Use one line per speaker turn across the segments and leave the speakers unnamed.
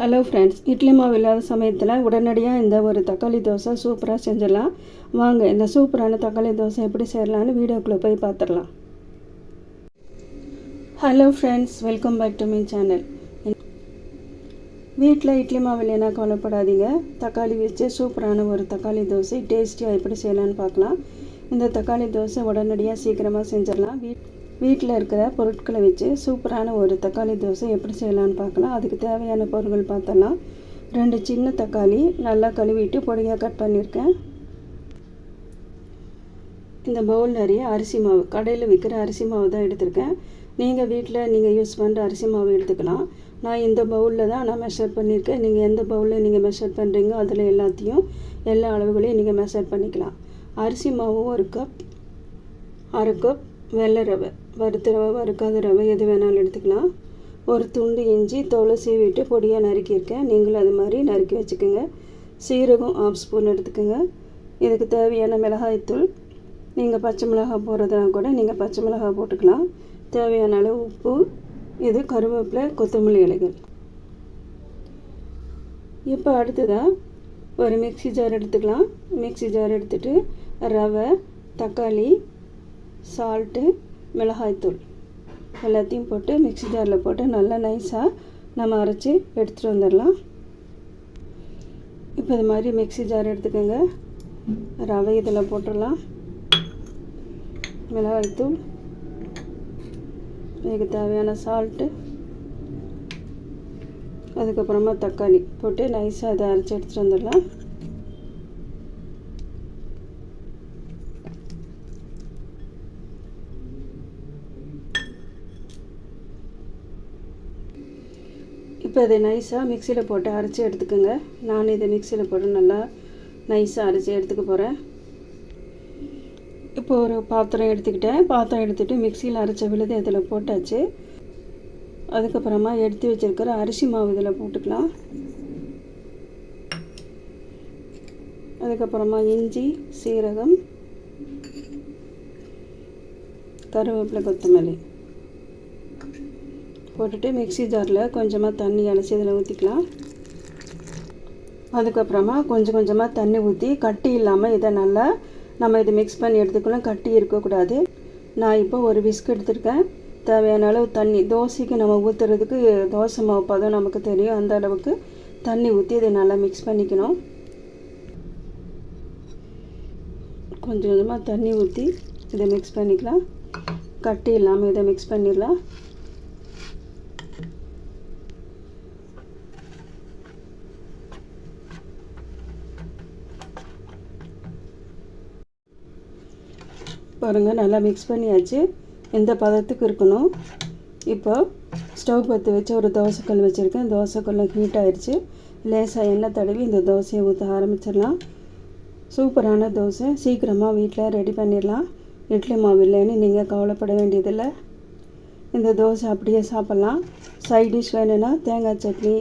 Hello friends, idli மாவு இல்லாத சமயத்தில் உடனடியாக இந்த ஒரு தக்காளி தோசை சூப்பராக செஞ்சிடலாம். வாங்க இந்த சூப்பரான தக்காளி தோசை எப்படி செய்யலான்னு வீடியோக்குள்ளே போய் பார்த்துடலாம். Hello friends, welcome back to my channel. வீட்டில் இட்லி மாவு இல்லைன்னா கவலைப்படாதீங்க. தக்காளி வச்சு சூப்பரான ஒரு தக்காளி தோசை டேஸ்டியாக எப்படி செய்யலான்னு பார்க்கலாம். இந்த தக்காளி தோசை உடனடியாக சீக்கிரமாக செஞ்சிடலாம். வீட்டில் இருக்கிற பொருட்களை வச்சு சூப்பரான ஒரு தக்காளி தோசை எப்படி செய்யலான்னு பார்க்கலாம். அதுக்கு தேவையான பொருட்கள் பார்த்தோன்னா 2 சின்ன தக்காளி நல்லா கழுவிட்டு பொடியாக கட் பண்ணியிருக்கேன். இந்த பவுல் நிறைய அரிசி மாவு, கடையில் விற்கிற அரிசி மாவு தான் எடுத்திருக்கேன். நீங்கள் வீட்டில் யூஸ் பண்ணுற அரிசி மாவு எடுத்துக்கலாம். நான் இந்த பவுலில் தான் நான் மெஷர் பண்ணியிருக்கேன். நீங்கள் எந்த பவுலில் நீங்கள் மெஷர் பண்ணுறீங்களோ அதில் எல்லா அளவுகளையும் நீங்கள் மெஷர் பண்ணிக்கலாம். அரிசி மாவு 1 கப், 1/2 கப் வெள்ளை ரவை, வறுத்த ரவை வறுக்காத ரவை எது வேணாலும் எடுத்துக்கலாம். ஒரு துண்டு இஞ்சி தோலை சீவிட்டு பொடியாக நறுக்கியிருக்கேன். நீங்களும் அது மாதிரி நறுக்கி வச்சுக்கோங்க. சீரகம் 1/2 ஸ்பூன் எடுத்துக்கோங்க. இதுக்கு தேவையான மிளகாய்த்தூள், நீங்கள் பச்சை மிளகாய் போடுறதுனா கூட நீங்கள் பச்சை மிளகாய் போட்டுக்கலாம். தேவையான அளவு உப்பு, இது கருவேப்பிலை, கொத்தமல்லி இலைகள். இப்போ அடுத்ததாக ஒரு மிக்ஸி ஜார் எடுத்துக்கலாம். மிக்ஸி ஜார் எடுத்துகிட்டு ரவை, தக்காளி, சால்ட்டு, மிளகாய்த்தூள் எல்லாத்தையும் போட்டு மிக்ஸி ஜாரில் போட்டு நல்லா நைஸாக நம்ம அரைச்சி எடுத்துகிட்டு வந்துடலாம். இப்போ இது மாதிரி மிக்ஸி ஜார் எடுத்துக்கோங்க. ரவை இதில் போட்டுடலாம். மிளகாய்த்தூள், இதுக்கு தேவையான சால்ட்டு, அதுக்கப்புறமா தக்காளி போட்டு நைஸாக அதை அரைச்சி எடுத்துகிட்டு வந்துடலாம். இப்போ இதை நைஸாக மிக்சியில் போட்டு அரைச்சி எடுத்துக்கோங்க. நான் இதை மிக்சியில் போட்டு நல்லா நைஸாக அரைச்சி எடுத்துக்க போகிறேன். இப்போ ஒரு பாத்திரம் எடுத்துக்கிட்டேன். பாத்திரம் எடுத்துகிட்டு மிக்சியில் அரைச்ச விழுது இதில் போட்டாச்சு. அதுக்கப்புறமா எடுத்து வச்சுருக்கிற அரிசி மாவு இதில் போட்டுக்கலாம். அதுக்கப்புறமா இஞ்சி, சீரகம், கருவேப்பிலை, கொத்தமல்லி போட்டுட்டு மிக்ஸி ஜாரில் கொஞ்சமாக தண்ணி அலசி இதில் ஊற்றிக்கலாம். அதுக்கப்புறமா கொஞ்சமாக தண்ணி ஊற்றி கட்டி இல்லாமல் இதை நல்லா நம்ம இதை மிக்ஸ் பண்ணி எடுத்துக்கலாம். கட்டி இருக்கக்கூடாது. நான் இப்போ ஒரு விஸ்க் எடுத்துருக்கேன். தேவையான அளவு தண்ணி, தோசைக்கு நம்ம ஊற்றுறதுக்கு தோசை மாவு பதம் நமக்கு தெரியும், அந்த அளவுக்கு தண்ணி ஊற்றி இதை நல்லா மிக்ஸ் பண்ணிக்கணும். கொஞ்சமாக தண்ணி ஊற்றி இதை மிக்ஸ் பண்ணிக்கலாம். கட்டி இல்லாமல் இதை மிக்ஸ் பண்ணிடலாம். பாருங்கள், நல்லா மிக்ஸ் பண்ணியாச்சு. இந்த பதத்துக்கு இருக்கணும். இப்போ ஸ்டவ் பற்ற வச்சு ஒரு தோசைக்கல் வச்சுருக்கேன். தோசைக்கல் ஹீட் ஆகிடுச்சு. லேசாக எண்ணெய் தடவி இந்த தோசையை ஊற்ற ஆரம்பிச்சிடலாம். சூப்பரான தோசை சீக்கிரமாக வீட்டில் ரெடி பண்ணிடலாம். இட்லி மாவு இல்லைன்னு நீங்கள் கவலைப்பட வேண்டியதில்லை. இந்த தோசை அப்படியே சாப்பிட்லாம். சைட் டிஷ் வேணும்னா தேங்காய் சட்னி,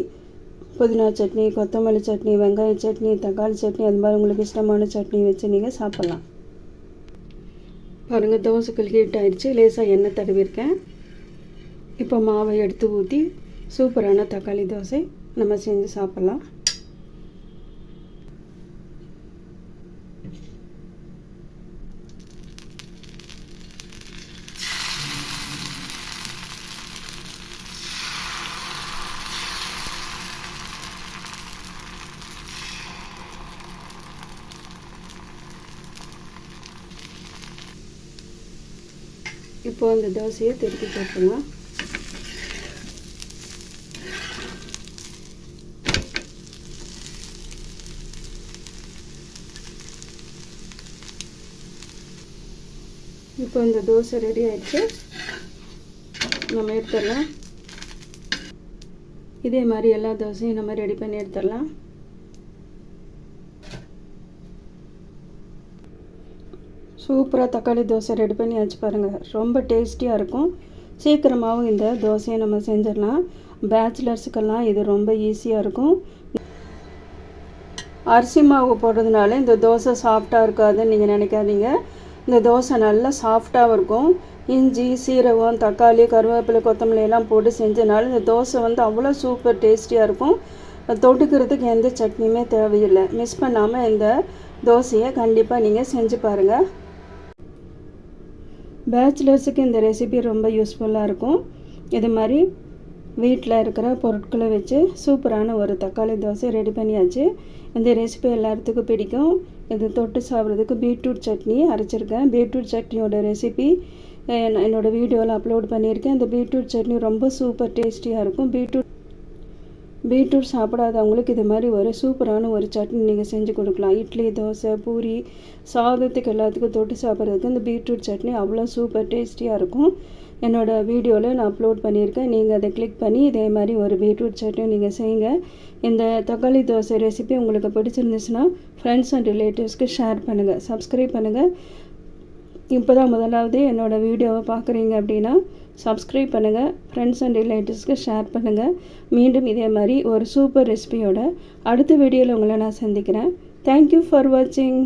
புதினா சட்னி, கொத்தமல்லி சட்னி, வெங்காய சட்னி, தக்காளி சட்னி, அது மாதிரி உங்களுக்கு இஷ்டமான சட்னி வச்சு நீங்கள் சாப்பிட்லாம். பாருங்கள், தோசைக்கல் ஹீட் ஆகிடுச்சு. லேசாக எண்ணெய் தடவிருக்கேன். இப்போ மாவை எடுத்து ஊற்றி சூப்பரான தக்காளி தோசை நம்ம செஞ்சு சாப்பிட்லாம். இப்போ இந்த தோசையை திருப்பி போட்டுருங்க. இப்போ இந்த தோசை ரெடி ஆயிடுச்சு. நம்ம எடுத்துடலாம். இதே மாதிரி எல்லா தோசையும் நம்ம ரெடி பண்ணி எடுத்துடலாம். சூப்பராக தக்காளி தோசை ரெடி பண்ணி வச்சு பாருங்கள். ரொம்ப டேஸ்டியாக இருக்கும். சீக்கிரமாகவும் இந்த தோசையை நம்ம செஞ்சிடலாம். பேச்சுலர்ஸுக்கெல்லாம் இது ரொம்ப ஈஸியாக இருக்கும். அரிசி மாவு போடுறதுனால இந்த தோசை சாஃப்டாக இருக்காதுன்னு நீங்கள் நினைக்காதீங்க. இந்த தோசை நல்லா சாஃப்டாகவும் இருக்கும். இஞ்சி, சீரகம், தக்காளி, கருவேப்பிலை, கொத்தமல்லி எல்லாம் போட்டு செஞ்சனால இந்த தோசை அவ்வளோ சூப்பர் டேஸ்டியாக இருக்கும். தொட்டுக்கிறதுக்கு எந்த சட்னியுமே தேவையில்லை. மிஸ் பண்ணாமல் இந்த தோசையை கண்டிப்பாக நீங்கள் செஞ்சு பாருங்கள். பேச்சுலர்ஸுக்கு இந்த ரெசிபி ரொம்ப யூஸ்ஃபுல்லாக இருக்கும். இது மாதிரி வீட்டில் இருக்கிற பொருட்களை வச்சு சூப்பரான ஒரு தக்காளி தோசை ரெடி பண்ணியாச்சு. இந்த ரெசிபி எல்லாத்துக்கும் பிடிக்கும். இது தொட்டு சாப்பிட்றதுக்கு பீட்ரூட் சட்னி அரைச்சிருக்கேன். பீட்ரூட் சட்னியோட ரெசிபி என்னோடய வீடியோவில் அப்லோட் பண்ணியிருக்கேன். இந்த பீட்ரூட் சட்னி ரொம்ப சூப்பர் டேஸ்டியாக இருக்கும். பீட்ரூட் சாப்பிடாதவங்களுக்கு இது மாதிரி ஒரு சூப்பரான ஒரு சட்னி நீங்கள் செஞ்சு கொடுக்கலாம். இட்லி, தோசை, பூரி, சாதத்துக்கு எல்லாத்துக்கும் தொட்டு சாப்பிட்றதுக்கு இந்த பீட்ரூட் சட்னி அவ்வளோ சூப்பர் டேஸ்டியாக இருக்கும். என்னோடய வீடியோவில் நான் அப்லோட் பண்ணியிருக்கேன். நீங்கள் அதை கிளிக் பண்ணி இதே மாதிரி ஒரு பீட்ரூட் சட்னி நீங்கள் செய்யுங்க. இந்த தக்காளி தோசை ரெசிபி உங்களுக்கு பிடிச்சிருந்துச்சுன்னா ஃப்ரெண்ட்ஸ் அண்ட் ரிலேட்டிவ்ஸ்க்கு ஷேர் பண்ணுங்கள், சப்ஸ்கிரைப் பண்ணுங்கள். இப்போ தான் முதலாவது என்னோடய வீடியோவை பார்க்குறீங்க அப்படின்னா சப்ஸ்கிரைப் பண்ணுங்கள், ஃப்ரெண்ட்ஸ் அண்ட் ரிலேட்டிவ்ஸ்க்கு ஷேர் பண்ணுங்கள். மீண்டும் இதே மாதிரி ஒரு சூப்பர் ரெசிபியோட அடுத்த வீடியோவில் உங்களை நான் சந்திக்கிறேன். தேங்க்யூ ஃபார் வாட்சிங்.